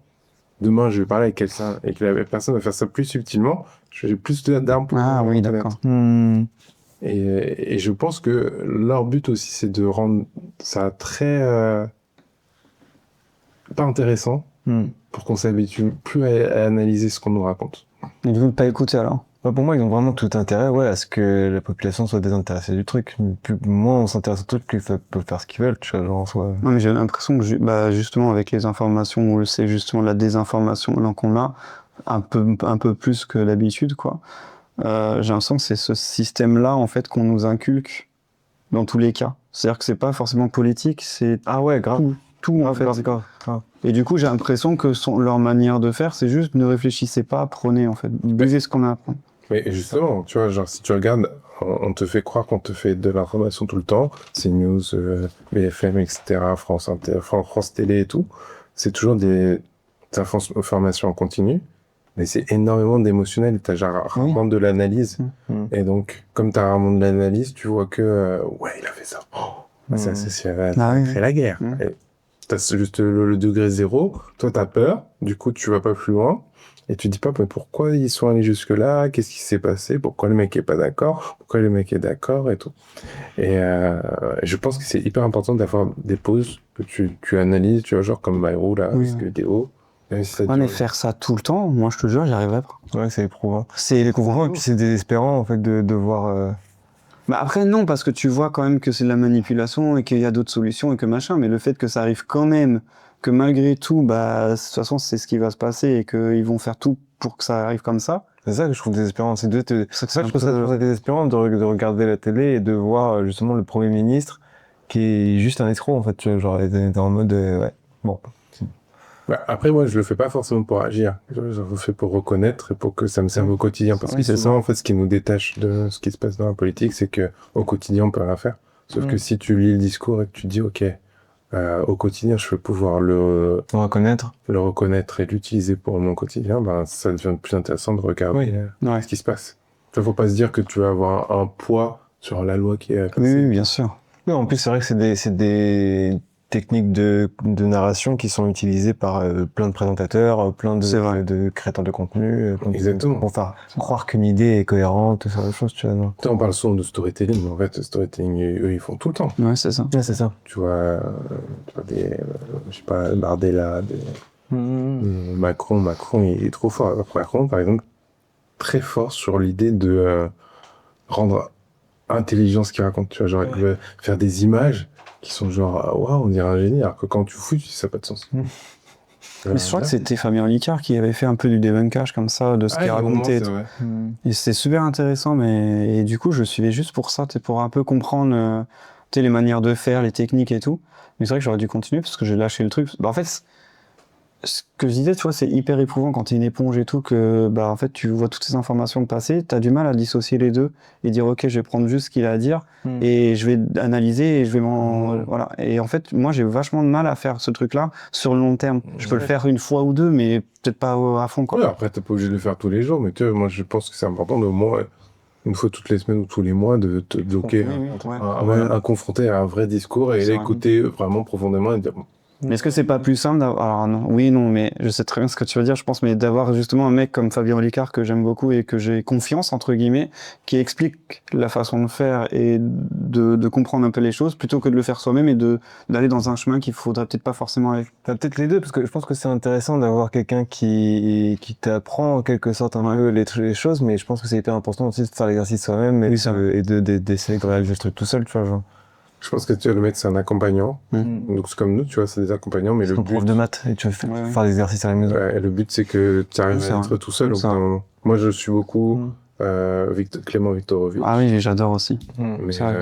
demain je vais parler avec quelqu'un et que la personne va faire ça plus subtilement, j'ai plus d'armes pour oui, d'accord. Et je pense que leur but aussi, c'est de rendre ça très pas intéressant pour qu'on s'habitue plus à analyser ce qu'on nous raconte. Et du coup, pas écouter alors. Pour moi, ils ont vraiment tout intérêt, à ce que la population soit désintéressée du truc. Plus moins on s'intéresse au truc, plus ils peuvent faire ce qu'ils veulent, tu vois, genre, soit... Non, mais j'ai l'impression que, justement, avec les informations, où c'est justement la désinformation qu'on a, un peu plus que d'habitude, quoi. J'ai l'impression que c'est ce système-là, en fait, qu'on nous inculque dans tous les cas. C'est-à-dire que c'est pas forcément politique, c'est... Ah ouais, grave. Tout en fait. Grave. Et du coup, j'ai l'impression que leur manière de faire, c'est juste ne réfléchissez pas, apprenez, en fait. Buvez ce qu'on a à apprendre. Mais justement, tu vois, genre, si tu regardes, on te fait croire qu'on te fait de l'information tout le temps, CNews, BFM, etc., France Inter, France Télé et tout. C'est toujours des informations en continu, mais c'est énormément d'émotionnel. T'as genre rarement de l'analyse. Et donc, comme t'as rarement de l'analyse, tu vois que, ouais, il a fait ça. Ça crée la guerre. Et t'as juste le degré zéro. Toi, t'as peur. Du coup, tu vas pas plus loin. Et tu dis pas, mais pourquoi ils sont allés jusque-là? Qu'est-ce qui s'est passé? Pourquoi le mec est pas d'accord? Pourquoi le mec est d'accord et tout. Et je pense que c'est hyper important d'avoir des pauses que tu analyses, tu vois, genre comme Myro, là, Oui, cette oui. vidéo. Même si ça Ouais, dure- mais faire ça tout le temps, moi je te jure, j'y arriverai pas. Ouais, c'est éprouvant. C'est Éprouvant, et puis c'est désespérant, en fait, de voir... Bah après non, parce que tu vois quand même que c'est de la manipulation et qu'il y a d'autres solutions et que machin, mais le fait que ça arrive quand même, que malgré tout, bah de toute façon c'est ce qui va se passer et qu'ils vont faire tout pour que ça arrive comme ça. C'est ça que je trouve désespérant. C'est Ça, ça que je trouve ça désespérant de regarder la télé et de voir justement le Premier ministre qui est juste un escroc, en fait. Tu vois, genre, t'es en mode... ouais, bon. Bah, après, moi, je le fais pas forcément pour agir. Je le fais pour reconnaître et pour que ça me serve au quotidien. Parce Oui, que c'est souvent, ça. en fait, ce qui nous détache de ce qui se passe dans la politique, c'est que au quotidien, on peut rien faire. Sauf que si tu lis le discours et que tu dis, OK, au quotidien, je vais pouvoir Pour reconnaître. le reconnaître et l'utiliser pour mon quotidien, ben, ça devient plus intéressant de regarder Ouais. ce qui se passe. Il faut pas se dire que tu vas avoir un poids sur la loi qui est Oui, passée. oui, bien sûr. Oui, en plus, c'est vrai que c'est des techniques de narration qui sont utilisées par plein de présentateurs, plein C'est vrai. de créateurs de contenu, Exactement. pour faire croire qu'une idée est cohérente, ce genre de choses, tu vois. Non. Tu sais, on parle souvent de storytelling, mais en fait, le storytelling, eux, ils font tout le temps. Ouais, c'est ça. Ouais, c'est ça. Tu vois des, je sais pas, Bardella, Macron, il est trop fort. Macron, par exemple, très fort sur l'idée de rendre intelligent ce qu'il raconte. Tu vois, genre, il veut faire des images qui sont genre, waouh, on dirait un génie, alors que quand tu fouilles, ça n'a pas de sens. Mais je crois que c'était Fabien Licard qui avait fait un peu du debunkage comme ça, de ce qu'il racontait. Et tout. Et c'était super intéressant, mais et du coup, je suivais juste pour ça, pour un peu comprendre les manières de faire, les techniques et tout. Mais c'est vrai que j'aurais dû continuer parce que j'ai lâché le truc. Bah, en fait, ce que je disais, tu vois, c'est hyper éprouvant quand t'es une éponge et tout, que bah en fait tu vois toutes ces informations passer, t'as du mal à dissocier les deux et dire ok, je vais prendre juste ce qu'il a à dire et je vais analyser et je vais voilà. Et en fait, moi j'ai vachement de mal à faire ce truc-là sur le long terme. Je peux le faire une fois ou deux, mais peut-être pas à fond quoi. Ouais, après, t'es pas obligé de le faire tous les jours, mais tu vois, moi, je pense que c'est important de, au moins, une fois toutes les semaines ou tous les mois, de te bloquer, à confronter à un vrai discours et l'écouter vraiment profondément et dire, Mais est-ce que c'est pas plus simple d'avoir... Alors non, oui, non, mais je sais très bien ce que tu veux dire, je pense, mais d'avoir justement un mec comme Fabien Olicard que j'aime beaucoup et que j'ai confiance, entre guillemets, qui explique la façon de faire et de comprendre un peu les choses, plutôt que de le faire soi-même et d'aller dans un chemin qu'il faudrait peut-être pas forcément aller. T'as peut-être les deux, parce que je pense que c'est intéressant d'avoir quelqu'un qui t'apprend en quelque sorte un peu les choses, mais je pense que c'est hyper important aussi de faire l'exercice soi-même et, d'essayer de réaliser le truc tout seul, tu vois, genre. je pense que tu vois, le mec, c'est un accompagnant. Donc, c'est comme nous, tu vois, c'est des accompagnants, mais C'est le ton but, prof de maths et tu vas faire des exercices à la maison. ouais, le but, c'est que tu arrives C'est à vrai. être tout seul au C'est bout d'un vrai. moment. Moi, je suis beaucoup Clément Viktorovitch. Ah oui, j'adore aussi. Mais C'est vrai.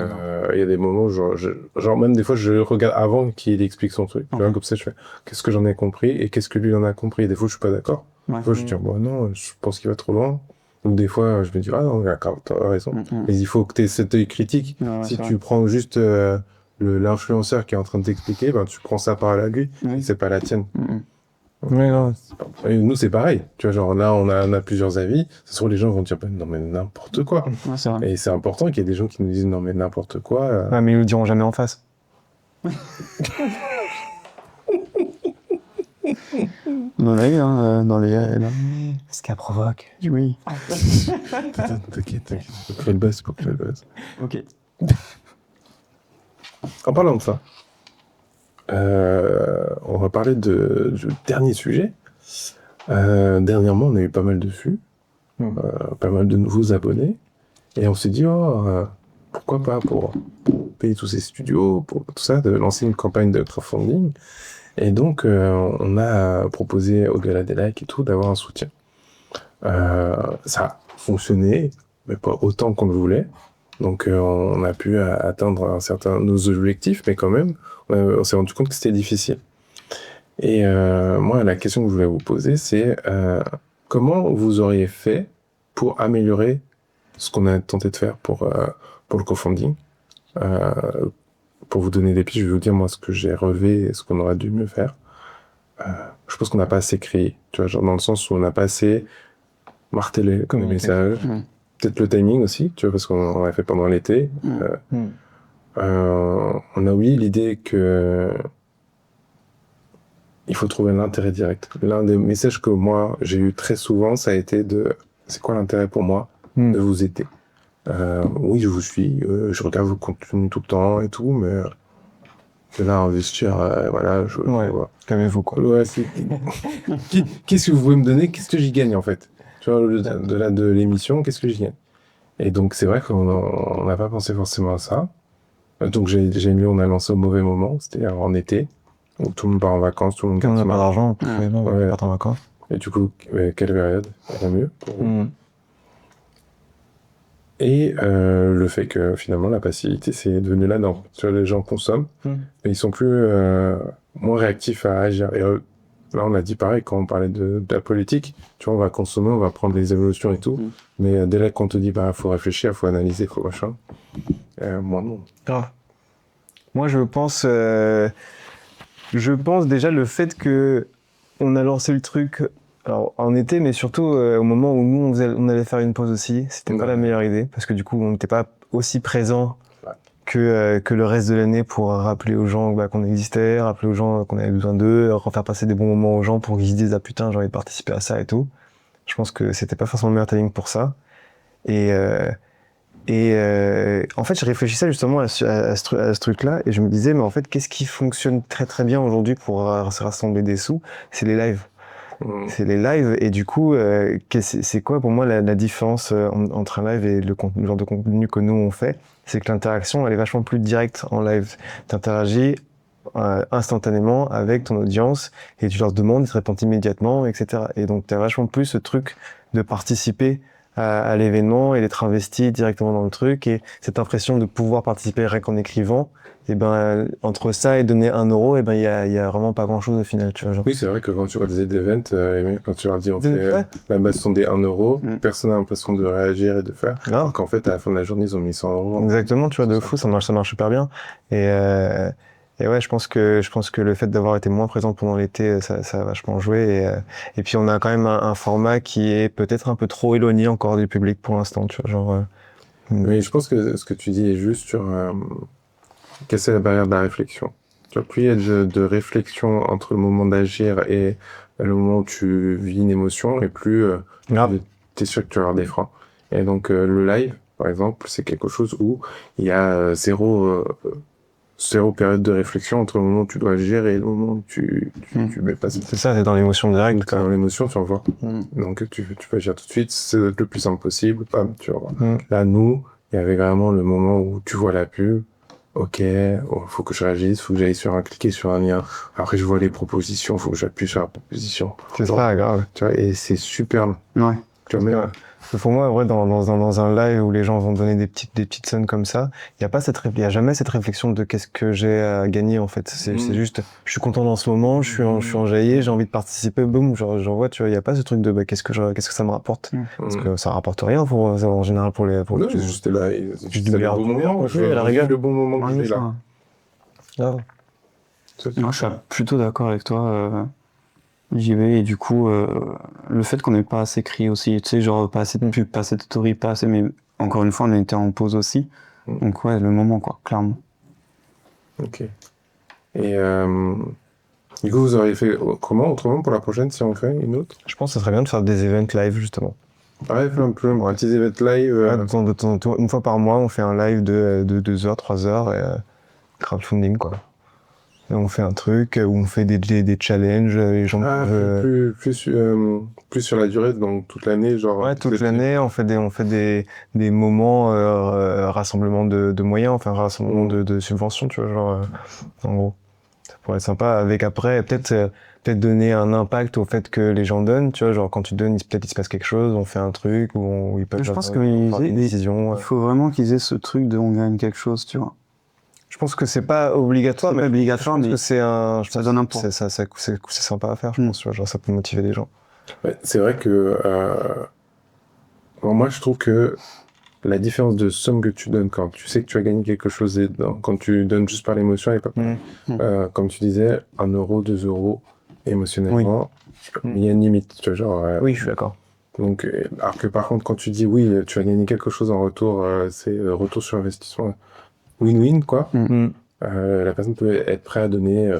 il y a des moments où genre même des fois je regarde avant qu'il explique son truc. Tu vois, comme ça je fais qu'est-ce que j'en ai compris et qu'est-ce que lui en a compris. Et des fois je suis pas d'accord. Des fois je dis bon non, je pense qu'il va trop loin. Donc des fois je me dis ah non d'accord, t'as raison. Mais il faut que tu aies cet œil critique. Si tu prends juste l'influenceur qui est en train de t'expliquer, ben tu prends ça par la grille, c'est pas la tienne. Ouais, non. Et nous c'est pareil. Tu vois genre là on a plusieurs avis. Ça se trouve les gens vont dire ben, non mais n'importe quoi. Ouais, c'est vrai. Et c'est important qu'il y ait des gens qui nous disent non mais n'importe quoi. Ouais, mais ils le diront jamais en face. On en a eu, hein, dans les... Ce qu'elle provoque. Oui. T'inquiète. Faut créer le buzz, faut créer le buzz. Ok. En parlant de ça, on va parler du dernier sujet. Dernièrement, on a eu pas mal de vues, pas mal de nouveaux abonnés, et on s'est dit, pourquoi pas pour payer tous ces studios, pour tout ça, de lancer une campagne de crowdfunding. Et donc, on a proposé au Gala des Likes et tout d'avoir un soutien. Ça a fonctionné, mais pas autant qu'on le voulait. Donc, on a pu atteindre nos objectifs, mais quand même, on s'est rendu compte que c'était difficile. Et moi, la question que je voulais vous poser, c'est comment vous auriez fait pour améliorer ce qu'on a tenté de faire pour le crowdfunding. Pour vous donner des pistes, je vais vous dire moi ce que j'ai relevé et ce qu'on aurait dû mieux faire. Je pense qu'on n'a pas assez créé, tu vois, genre dans le sens où on n'a pas assez martelé comme les messages. Peut-être le timing aussi, tu vois, parce qu'on l'a fait pendant l'été. On a oublié l'idée que il faut trouver l'intérêt direct. L'un des messages que moi, j'ai eu très souvent, ça a été c'est quoi l'intérêt pour moi de vous aider? Oui, je vous suis, je regarde vos contenus tout le temps et tout, mais de là à investir, voilà, calmez-vous, quoi. Ouais, qu'est-ce que vous pouvez me donner? Qu'est-ce que j'y gagne, en fait? Tu vois, de l'émission, qu'est-ce que j'y gagne? Et donc, c'est vrai qu'on n'a pas pensé forcément à ça. Donc, j'ai mis, on a lancé au mauvais moment, c'est-à-dire en été, où tout le monde part en vacances, tout le monde Quand on n'a part pas d'argent, on Ouais. part en vacances. Et du coup, quelle période? La mieux pour vous. Et le fait que finalement la passivité c'est devenu la norme. Tu vois, les gens consomment, mais ils sont plus moins réactifs à agir. Et là on a dit pareil quand on parlait de la politique, tu vois, on va consommer, on va prendre des évolutions et tout, mais dès là qu'on te dit bah faut réfléchir, faut analyser, faut machin, moi non. Grave. Moi je pense déjà le fait que on a lancé le truc alors en été, mais surtout au moment où nous on allait faire une pause aussi, c'était pas la meilleure idée parce que du coup on n'était pas aussi présent que le reste de l'année pour rappeler aux gens qu'on existait, rappeler aux gens qu'on avait besoin d'eux, faire passer des bons moments aux gens pour qu'ils se disent ah putain j'ai envie de participer à ça et tout. Je pense que c'était pas forcément le meilleur timing pour ça. Et en fait je réfléchissais justement à ce truc-là et je me disais mais en fait qu'est-ce qui fonctionne très très bien aujourd'hui pour se rassembler des sous? C'est les lives. C'est les lives et du coup c'est quoi pour moi la différence entre un live et le genre de contenu que nous on fait, c'est que l'interaction elle est vachement plus directe en live. T'interagis instantanément avec ton audience et tu leur demandes, ils te répondent immédiatement, etc. Et donc t'as vachement plus ce truc de participer à l'événement et d'être investi directement dans le truc et cette impression de pouvoir participer rien qu'en écrivant. Et ben entre ça et donner 1 euro, et ben il y a vraiment pas grand chose au final, tu vois. Genre. Oui, c'est vrai que quand tu vois des events, quand tu leur dis on fait la base sont des 1 euro, personne n'a l'impression de réagir et de faire. Alors qu'en fait à la fin de la journée ils ont mis 100 euros. Exactement, tu vois, de fou, ça marche super bien. Et ouais, je pense que le fait d'avoir été moins présent pendant l'été, ça a vachement joué. Et puis on a quand même un format qui est peut-être un peu trop éloigné encore du public pour l'instant, tu vois, genre. Mais je pense que ce que tu dis est juste sur casser la barrière de la réflexion. Tu vois, plus il y a de réflexion entre le moment d'agir et le moment où tu vis une émotion, et plus t'es sûr que tu vas avoir des freins. Et donc le live, par exemple, c'est quelque chose où il y a zéro période de réflexion entre le moment où tu dois agir et le moment où tu mets pas. C'est ça, c'est dans l'émotion directe. Dans l'émotion, tu en vois. Donc tu peux agir tout de suite, c'est le plus simple possible, bam, tu vois. Là, nous, il y avait vraiment le moment où tu vois la pub, ok, faut que je réagisse, faut que j'aille cliquer sur un lien. Après, je vois les propositions, faut que j'appuie sur la proposition. C'est ça, grave. Tu vois, et c'est super. Ouais. Tu vois, même, pour moi, en vrai, dans un live où les gens vont donner des petites scènes comme ça, il y a jamais cette réflexion de qu'est-ce que j'ai à gagner, en fait. C'est juste, je suis content dans ce moment, je suis enjaillé, j'ai envie de participer, boum, j'en vois, tu vois, il y a pas ce truc de, qu'est-ce que ça me rapporte? Parce que ça rapporte rien en général pour les non, juste là, juste du meilleur moment, à la rigueur, le bon moment que j'ai là. Moi, je suis plutôt d'accord avec toi. J'y vais et du coup le fait qu'on n'ait pas assez crié aussi, tu sais, genre pas assez de pub, pas assez de story, pas assez, mais encore une fois on était en pause aussi, donc ouais, le moment quoi, clairement. Ok. Et du coup vous auriez fait comment autrement pour la prochaine si on fait une autre? Je pense que ça serait bien de faire des events live justement. Ouais, un petit event live. Une fois par mois on fait un live de 2 heures, 3 heures et crowdfunding quoi. Et on fait un truc où on fait des challenges, les gens plus sur la durée, donc toute l'année, genre. Ouais, toute l'année, on fait des moments rassemblement de moyens, enfin rassemblement de subventions, tu vois, genre en gros. Ça pourrait être sympa avec après peut-être donner un impact au fait que les gens donnent, tu vois, genre quand tu donnes, peut-être il se passe quelque chose, on fait un truc où ils peuvent je pense faire des décisions. Il faut vraiment qu'ils aient ce truc de on gagne quelque chose, tu vois. Je pense que c'est pas obligatoire, mais que c'est ça donne un point. C'est sympa à faire, je pense, tu vois, genre ça peut motiver les gens. Ouais, c'est vrai que moi je trouve que la différence de somme que tu donnes quand tu sais que tu as gagné quelque chose et quand tu donnes juste par l'émotion et pas comme tu disais 1 euro, 2 euros émotionnellement, il y a une limite, tu vois, genre oui, je suis d'accord. Donc alors que par contre quand tu dis oui, tu as gagné quelque chose en retour, c'est retour sur investissement win-win quoi. la personne peut être prête à donner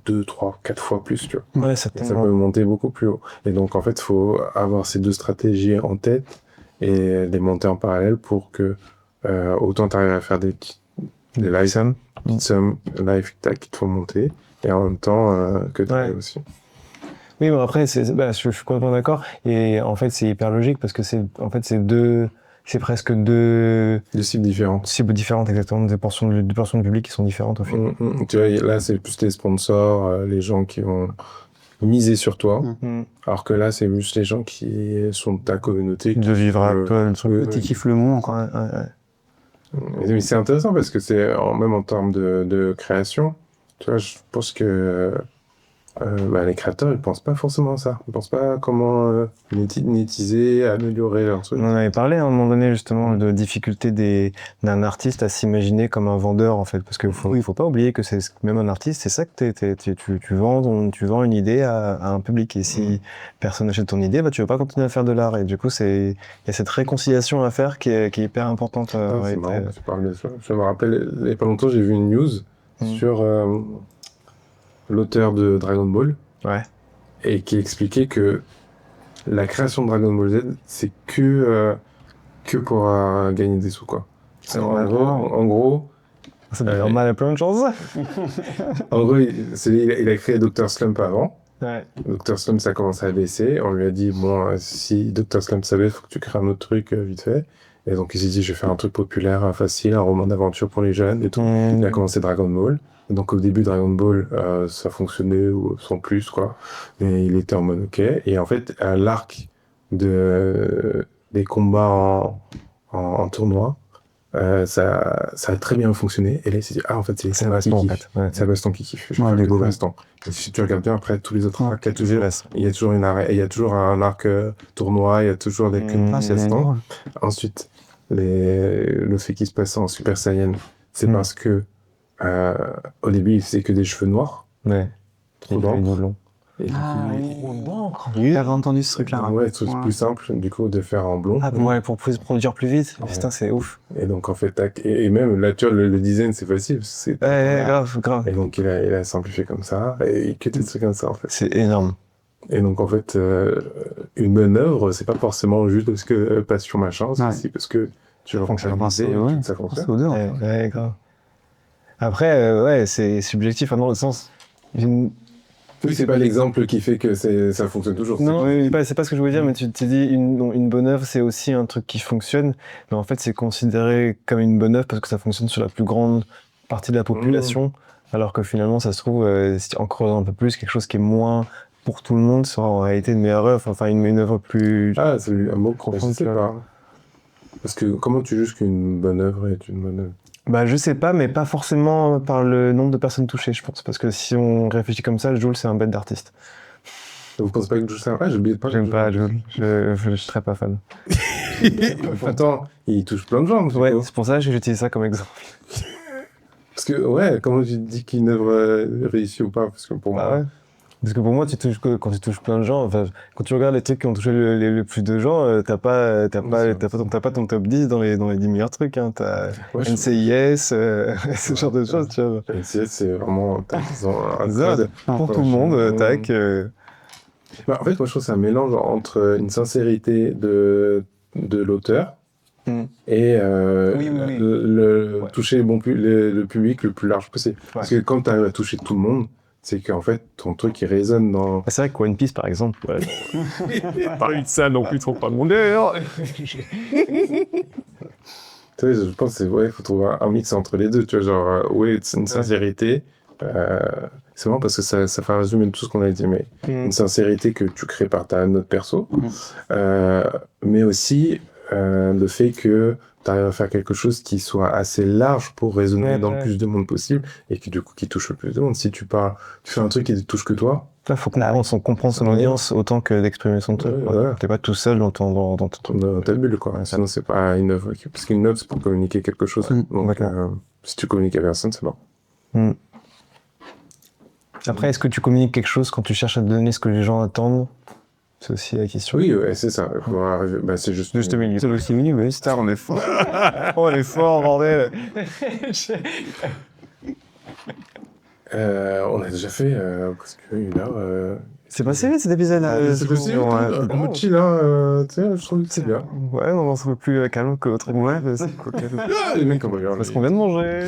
2, 3, 4 fois plus, tu vois. Ouais, Et ça certainement. peut monter beaucoup plus haut. Et donc, en fait, il faut avoir ces deux stratégies en tête et les monter en parallèle pour que autant tu arrives à faire des lives, Sommes. petites sommes live qui te font monter, et en même temps que tu Ouais. aussi. Oui, mais après, je suis complètement d'accord. Et en fait, c'est hyper logique parce que c'est presque deux Deux cibles différents. cibles différentes, exactement, deux portions de public qui sont différentes au final. Tu vois, là, c'est plus les sponsors, les gens qui vont miser sur toi, alors que là, c'est juste les gens qui sont de ta communauté. De vivre avec toi, le truc. Tu kiffes le moment, quoi. Mais c'est intéressant parce que c'est même en termes de création, tu vois, je pense que les créateurs, ils pensent pas forcément à ça. Ils pensent pas à comment monétiser, améliorer leur truc. On en avait parlé à un moment donné justement de difficulté d'un artiste à s'imaginer comme un vendeur en fait, parce qu'il faut pas oublier que c'est même un artiste, c'est ça que tu vends une idée à un public, et si personne n'achète ton idée, bah tu vas pas continuer à faire de l'art, et du coup il y a cette réconciliation à faire qui est hyper importante. C'est marrant que tu parles de ça. Je me rappelle, il y a pas longtemps, j'ai vu une news sur l'auteur de Dragon Ball. Ouais. Et qui expliquait que la création de Dragon Ball Z, c'est que pour gagner des sous, quoi. En gros, Ça peut faire mal à plein de choses. en gros, il a créé Dr. Slump avant. Ouais. Dr. Slump, ça a commencé à baisser. On lui a dit, bon, si Dr. Slump ça baisse, faut que tu crées un autre truc vite fait. Et donc, il s'est dit, je vais faire un truc populaire, facile, un roman d'aventure pour les jeunes et tout. Il a commencé Dragon Ball. Et donc, au début, Dragon Ball, ça fonctionnait sans plus, quoi. Et il était en mode OK. Et en fait, à l'arc des combats en tournoi, ça a très bien fonctionné. Et là, il s'est dit, en fait, c'est un baston, en fait. Ouais. C'est un baston qui kiffe. Je Ouais, vais faire les que beaux baston. Et si tu regardes bien, après, tous les autres arcs, il y a toujours un arc tournoi, il y a toujours des bastons. Ensuite, le fait qu'il se passe en Super Saiyan, c'est parce que au début, il faisait que des cheveux noirs. Ouais. Trop longs. Et J'avais entendu ce truc-là. Ouais, c'est plus simple, du coup, de faire en blond. Ah, pour produire plus vite. Ouais. Putain, c'est ouf. Et donc, en fait, tac. Et même, là, tu vois, le design, c'est facile. Grave. Et donc, il a simplifié comme ça. Et il cut des trucs comme ça, en fait. C'est énorme. Et donc, en fait, une bonne œuvre, c'est pas forcément juste parce que passion, machin. C'est aussi parce que tu vas fonctionner. Ça fonctionne. Ouais, grave. Après, c'est subjectif, dans le sens. Oui, c'est pas l'exemple qui fait que ça fonctionne toujours. Non, c'est pas ce que je voulais dire, mais tu t'es dit une bonne œuvre, c'est aussi un truc qui fonctionne, mais en fait, c'est considéré comme une bonne œuvre parce que ça fonctionne sur la plus grande partie de la population, alors que finalement, ça se trouve, en creusant un peu plus, quelque chose qui est moins pour tout le monde sera en réalité une meilleure œuvre, enfin une œuvre plus... Ah, c'est un mot profond, je sais pas. Parce que comment tu juges qu'une bonne œuvre est une bonne œuvre? Bah, je sais pas, mais pas forcément par le nombre de personnes touchées, je pense. Parce que si on réfléchit comme ça, Jul, c'est un bête d'artiste. Vous pensez pas que Jul, c'est un... Ah, j'oublie pas. J'aime pas Jul. Je suis très pas fan. Attends, il touche plein de gens. Ouais, c'est pour ça que j'utilise ça comme exemple. Parce que, comment tu dis qu'une œuvre réussit ou pas? Parce que pour moi... Ouais. Parce que pour moi, quand tu touches plein de gens, enfin, quand tu regardes les trucs qui ont touché le plus de gens, t'as pas ton top 10 dans les 10 meilleurs trucs, hein. T'as NCIS, ce genre de choses, tu vois. NCIS, c'est vraiment un code pour tout le monde, tac. En fait, moi, je trouve que c'est un mélange entre une sincérité de l'auteur et toucher le public le plus large possible. Ouais. Parce que quand tu arrives à toucher tout le monde, c'est qu'en fait, ton truc, il résonne dans... C'est vrai que One Piece, par exemple, pas eu de ça non plus trop pas de mon d'air. Tu sais, je pense qu'il faut trouver un mix entre les deux, tu vois, genre, c'est une sincérité, c'est marrant parce que ça fait un résumé de tout ce qu'on a dit, mais une sincérité que tu crées par ta note perso, mais aussi le fait que tu arrives à faire quelque chose qui soit assez large pour résonner dans le plus de monde possible et qui, du coup, qui touche le plus de monde. Si tu fais un truc qui ne touche que toi... Il faut qu'on comprenne son audience autant que d'exprimer son truc. T'es pas tout seul dans ton truc. Dans ta bulle, quoi. Sinon, c'est pas une œuvre. Parce qu'une œuvre, c'est pour communiquer quelque chose. Donc, si tu communiques à personne, c'est bon. Après, est-ce que tu communiques quelque chose quand tu cherches à donner ce que les gens attendent? C'est aussi la question. Oui, c'est ça. C'est juste... Juste minutes. C'est aussi minutes, mais on est fort. On est fort, bordel. On a déjà fait presque 1 heure. C'est passé vite cet épisode là. C'est possible, en mode chill, tu sais, je trouve que c'est bien. Ouais, non, c'est un peu plus calme que l'autre. Ouais, c'est cool. Ah, les mecs, on va Parce qu'on vient de manger.